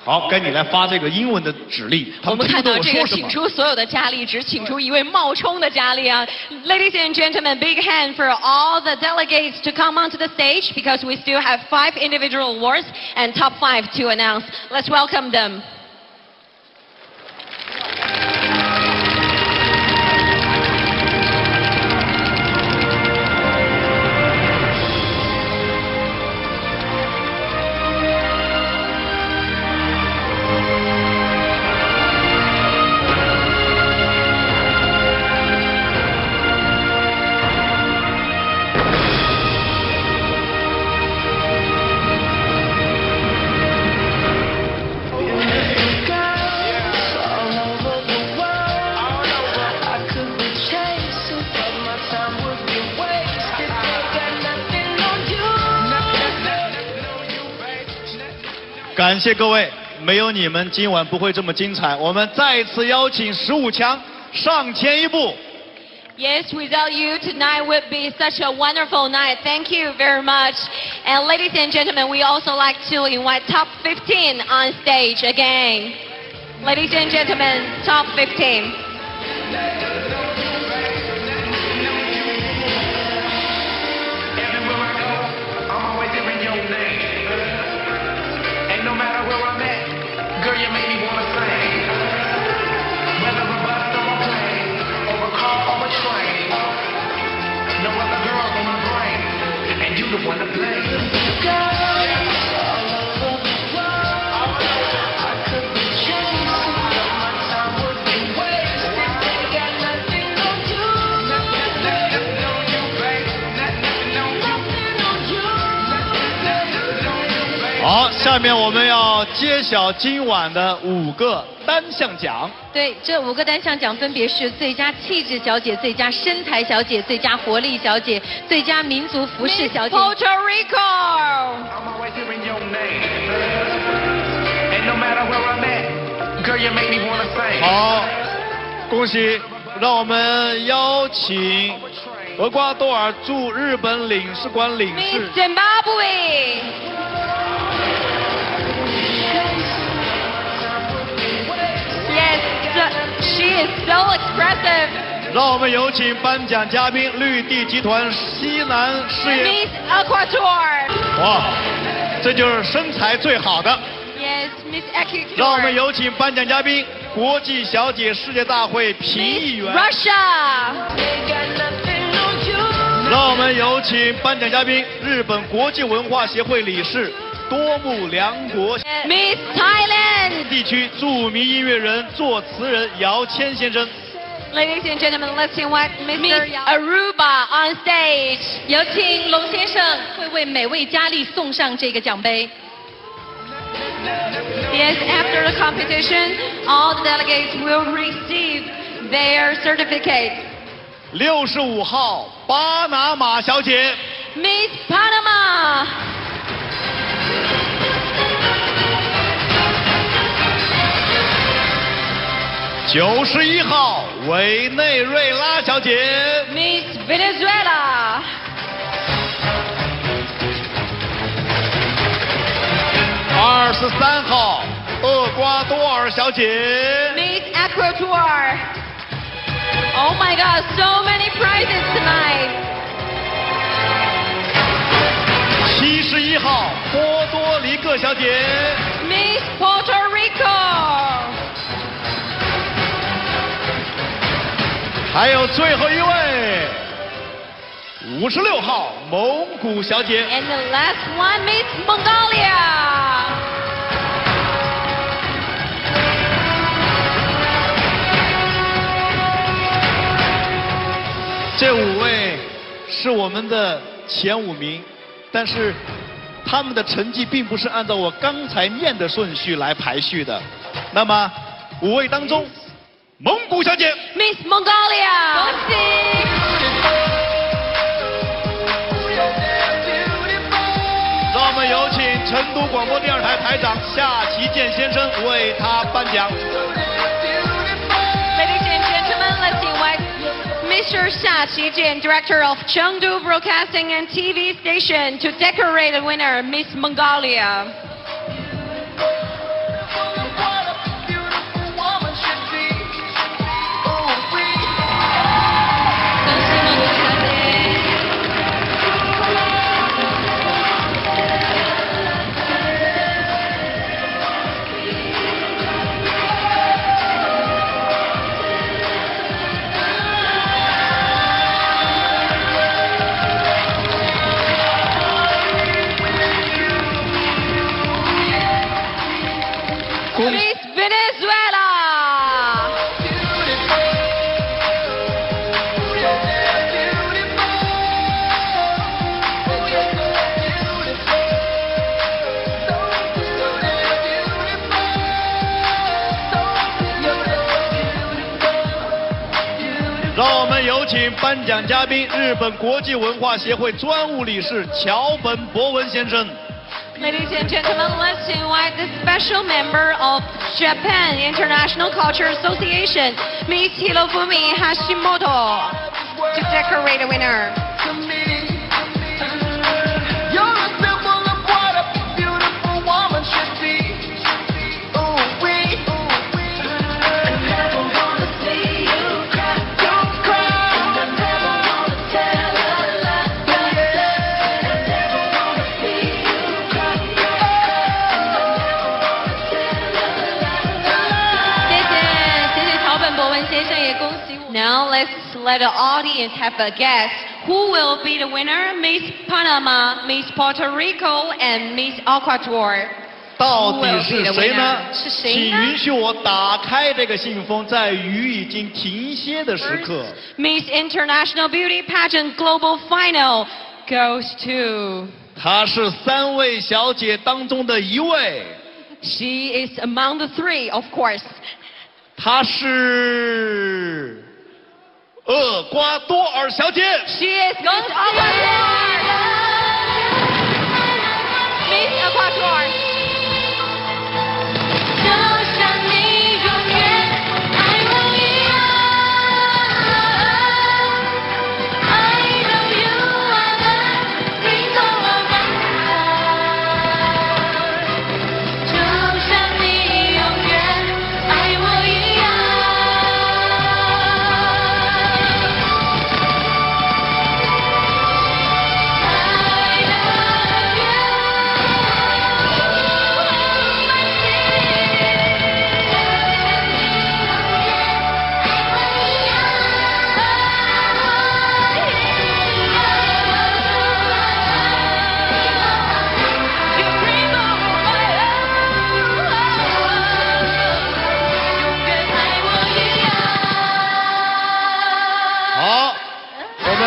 好，该你来发这个英文的指令。我们看到这个请请出所有的佳丽，只请出一位冒充的佳丽啊 ！Ladies and gentlemen, big hand for all the delegates to come onto the stage because we still have 5 individual awards and top 5 to announce. Let's welcome them.感谢各位，没有你们今晚不会这么精彩。我们再次邀请15强上前一步。Yes, without you, tonight would be such a wonderful night. Thank you very much. And ladies and gentlemen, we also like to invite top 15 on stage again. Ladies and gentlemen, top 15. Girl, you make me wanna sing. Whether a bus or a plane, or a car or a train, no other girl on my brain, and you the one to blame. All 好，下面我们要揭晓今晚的5个单项奖。对，这5个单项奖分别是最佳气质小姐、最佳身材小姐、最佳活力小姐、最佳民族服饰小姐。Puerto Rico。好，恭喜！让我们邀请厄瓜多尔驻日本领事馆领事。Miss Zimbabwe。Yes, she is so expressive. 让我们有请颁奖嘉宾绿地集团西南事业。Miss Ecuador. 哇，这就是身材最好的。Yes, Miss Ecuador. 让我们有请颁奖嘉宾国际小姐世界大会评议员。Russia. 让我们有请颁奖嘉宾日本国际文化协会理事多木良国。Miss Thailand. 地区著名音乐人、作词人姚谦先生。Ladies and gentlemen, let's invite Mr. Aruba on stage. 有请龙先生会为每位佳丽送上这个奖杯。Yes, after the competition, all the delegates will receive their certificate. 65号巴拿马小姐 Miss Panama. 91号委内瑞拉小姐 Miss Venezuela. 23号厄瓜多尔小姐 Miss Ecuador. Oh my God, so many prizes tonight. 71号波多黎各小姐 Miss Puerto Rico. 还有最后一位56号蒙古小姐 And the last one, Miss Mongolia. 这5位是我们的前5名，但是他们的成绩并不是按照我刚才念的顺序来排序的。那么5位当中，蒙古小姐 Miss Mongolia. 恭喜！让我们有请成都广播电视台台长夏其健先生为她颁奖。Ladies and gentlemen, let's invite Mr. Xia Qijian, Director of Chengdu Broadcasting and TV Station, to decorate the winner, Miss Mongolia. 恭 Miss Venezuela. “让我们有请颁奖嘉宾日本国际文化协会专务理事桥本博文先生。 Ladies and gentlemen, let's invite the special member of Japan International Culture Association, Miss Hirofumi Hashimoto, to decorate the winner. You're a symbol of what a beautiful woman should be. Ooh, wee. I never wanna see you cry. Don't cry. I never wanna tell a lie. Yeah. I never wanna see you cry. Now let's let the audience have a guess. Who will be the winner? Miss Panama, Miss Puerto Rico, and Miss Ecuador. 到底是谁呢？是谁请呢允许我打开这个信封，在雨已经停歇的时刻。 Miss International Beauty Pageant Global Final goes to. 她是3位小姐当中的一位， She is among the 3, of course. 她是厄瓜多尔小姐。 She is Miss Ecuador. Miss Ecuador. 就像你永远爱我一样 I know you are the reason of my heart 就像你永远爱我一样 好，我们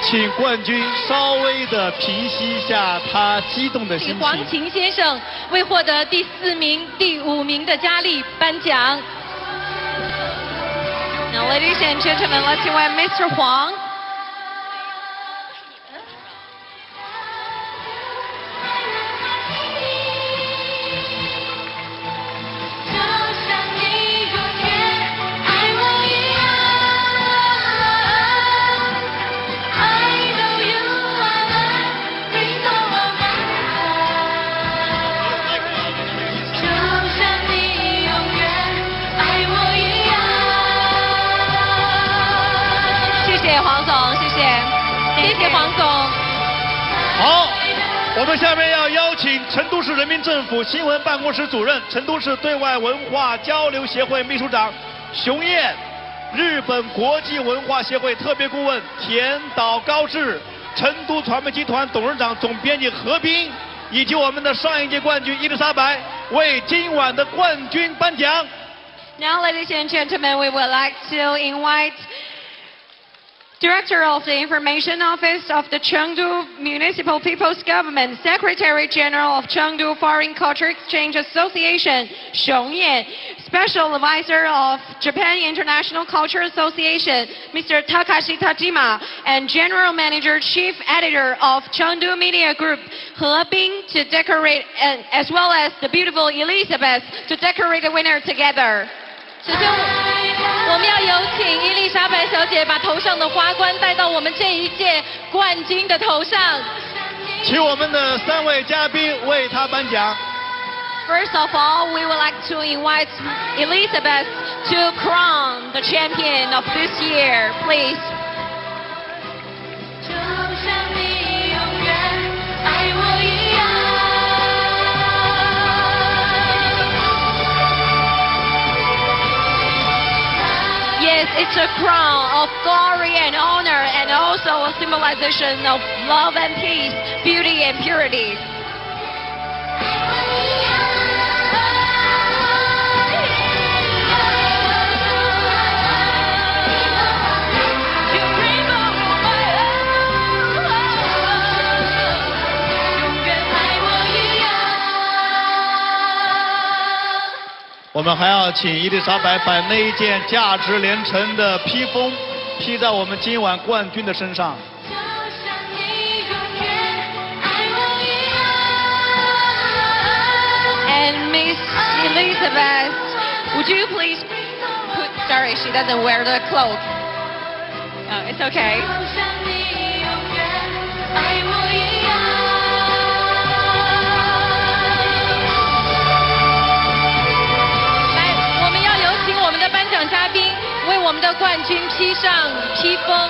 请冠军稍微的平息一下他激动的心请黄情。琴先生为获得第4名、第5名的佳丽颁奖。 Now, ladies and gentlemen, let's invite Mr. Huang. 就像你永远爱我一样 I know you are the reason of my heart 就像你永远爱我一样谢谢黄总，谢谢，谢谢黄总。好，我们下面要邀请成都市人民政府新闻办公室主任、成都市对外文化交流协会秘书长熊燕、日本国际文化协会特别顾问田岛高志、成都传媒集团董事长总编辑何斌，以及我们的上一届冠军伊丽莎白，为今晚的冠军颁奖。 Now, ladies and gentlemen, we would like to invite Director of the Information Office of the Chengdu Municipal People's Government, Secretary General of Chengdu Foreign Culture Exchange Association, Xiong Yan, Special Advisor of Japan International Culture Association, Mr. Takashi Tajima, and General Manager, Chief Editor of Chengdu Media Group, He Bing, to decorate, as well as the beautiful Elizabeth, to decorate the winner together. 首先，我们要有请伊丽莎白小姐把头上的花冠戴到我们这一届冠军的头上。请我们的3位嘉宾为她颁奖。 First of all, we would like to invite Elizabeth to crown the champion of this year, please. 就像你永远爱我一样。 Yes, it's a crown of glory and honor, and also a symbolization of love and peace, beauty and purity. 我们还要请伊丽莎白把那一件价值连城的披风披在我们今晚冠军的身上。 And Miss Elizabeth, would you please put... Sorry, she doesn't wear the cloak. Oh, it's okay. 来，我们要有请我们的颁奖嘉宾为我们的冠军披上披风、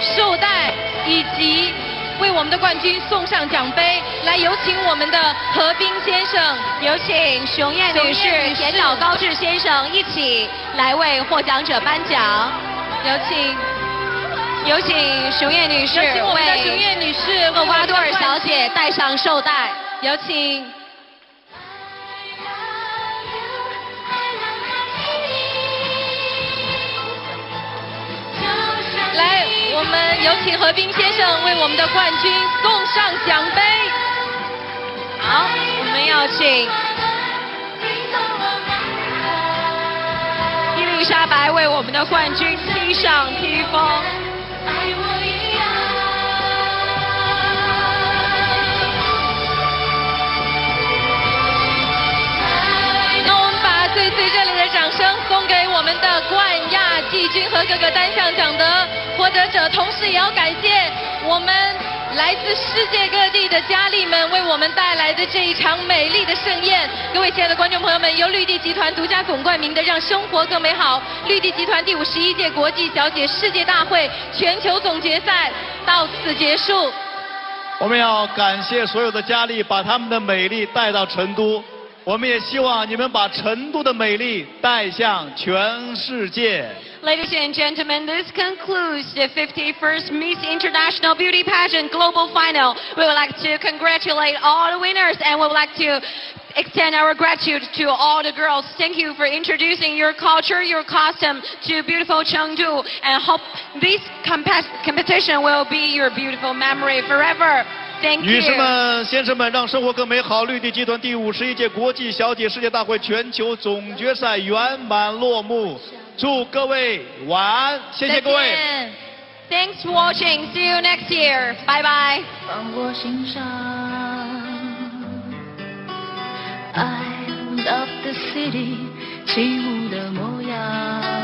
绶带，以及为我们的冠军送上奖杯。来，有请我们的何冰先生，有请熊燕女士、田岛高志先生一起来为获奖者颁奖。有请熊燕女士有请我们的熊为燕女士厄瓜多尔小姐戴上绶带。有请。来，我们有请何冰先生为我们的冠军送上奖杯。好，我们要请伊丽莎白为我们的冠军披上披风。那我们把最热烈的掌声送给我们的冠亚季军和各个单项奖的获得者，同时也要感谢我们来自世界各地的佳丽们为我们带来的这一场美丽的盛宴。各位亲爱的观众朋友们，由绿地集团独家总冠名的让生活更美好绿地集团第51届国际小姐世界大会全球总决赛到此结束。我们要感谢所有的佳丽把她们的美丽带到成都，我们也希望你们把成都的美丽带向全世界。 Ladies and gentlemen, this concludes the 51st Miss International Beauty Pageant Global Final. We would like to congratulate all the winners and we would like to extend our gratitude to all the girls. Thank you for introducing your culture, your costume to beautiful Chengdu, and hope this competition will be your beautiful memory forever. Thank 女士 you. 们、先生们，让生活更美好！绿地集团第51届国际小姐世界大会全球总决赛圆满落幕，祝各位晚安，谢谢各位。 Thanks for watching. See you next year. Bye bye. 放我心上。I love the city 起舞的模样。